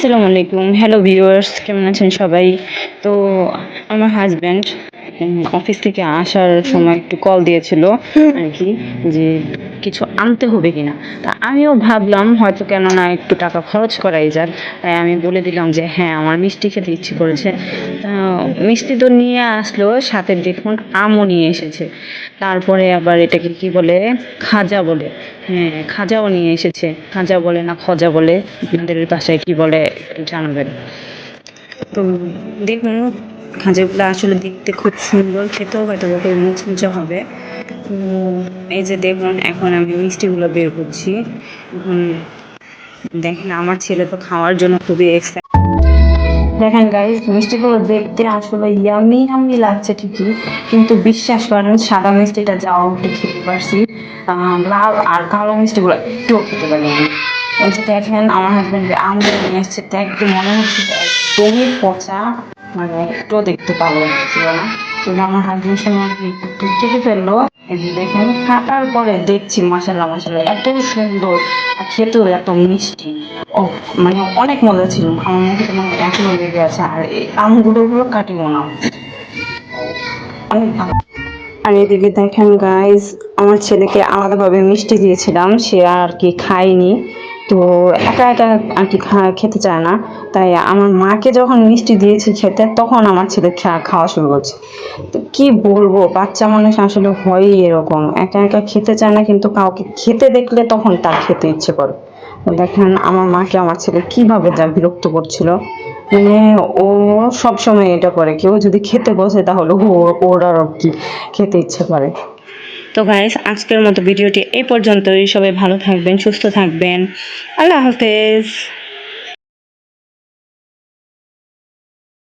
আসসালামু আলাইকুম। Hello viewers, কেমন আছেন সবাই? তো আমার হাজব্যান্ড অফিস থেকে আসার সময় একটু কল দিয়েছিল আর কি, যে কিছু আনতে হবে কিনা। তা আমিও ভাবলাম হয়তো কেননা একটু টাকা খরচ করাই যাক, তাই আমি বলে দিলাম যে হ্যাঁ, আমার মিষ্টি খেতে ইচ্ছে করেছে। তা মিষ্টি তো নিয়ে আসলো, সাথে দেখুন আমও নিয়ে এসেছে। তারপরে আবার এটাকে কি বলে, খাজা বলে। হ্যাঁ, খাজাও নিয়ে এসেছে। খাজা বলে না খজা বলে, আপনাদের বাসায় কি বলে একটু জানাবেন। তো দেখুন, খাজাগুলো আসলে দেখতে খুব সুন্দর, খেতেও হয়তো বা খুব মুচমুচে হবে। তো এই যে দেখুন, এখন আমি মিষ্টিগুলো বের করছি। এখন দেখেন, আমার ছেলে তো খাওয়ার জন্য খুবই এক্সাইটেড। দেখেন গাইস, মিষ্টিগুলো দেখতে আসলে ইয়ামি ইয়ামি লাগছে ঠিকই, কিন্তু বিশ্বাস করেন সাদা মিষ্টিটা যাও একটু খেতে পারছি, লাল আর কালো মিষ্টিগুলো একটু খেতে পারি আমি। এই যে দেখেন, আমার হাজব্যান্ড আঙুর নিয়ে এসছে, তো একদম মনে হচ্ছে যে একদমই পচা, মানে একটুও দেখতে ভালো লাগছিল না। কিন্তু আমার হাজব্যান্ড সময় একটু কেটে ফেললো। এই যে দেখেন, কাটার পরে দেখছি মাশাআল্লাহ মাশাআল্লাহ এত সুন্দর, আর খেতেও এত মিষ্টি। ও, মানে অনেক মজা ছিল, আমার মুখে তো মানে এখনো লেগে আছে। আর এই আমগুলো পুরো কাটিও না, অনেক ভালো। আর এদিকে দেখেন গাইস, আমার ছেলেকে আলাদাভাবে মিষ্টি দিয়েছিলাম, সে আর কি খায়নি। তো একা একা আর কি খেতে চায় না, তাই আমার মাকে যখন মিষ্টি দিয়েছি খেতে, তখন আমার ছেলে খাওয়া শুরু করছে। তো কি বলবো, বাচ্চা মানুষ আসলে হয়ই এরকম, একা একা খেতে চায় না, কিন্তু কাউকে খেতে দেখলে তখন তার খেতে ইচ্ছে করে। তো দেখেন আমার মাকে আমার ছেলে কিভাবে যা বিরক্ত করছিল। মানে ও সব সময় এটা করে, কেউ যদি খেতে বসে তাহলে ওর আর কি খেতে ইচ্ছে করে। তো গাইস, আজকের মতো ভিডিওটি এই পর্যন্তই। সবাই ভালো থাকবেন, সুস্থ থাকবেন। আল্লাহ হাফেজ।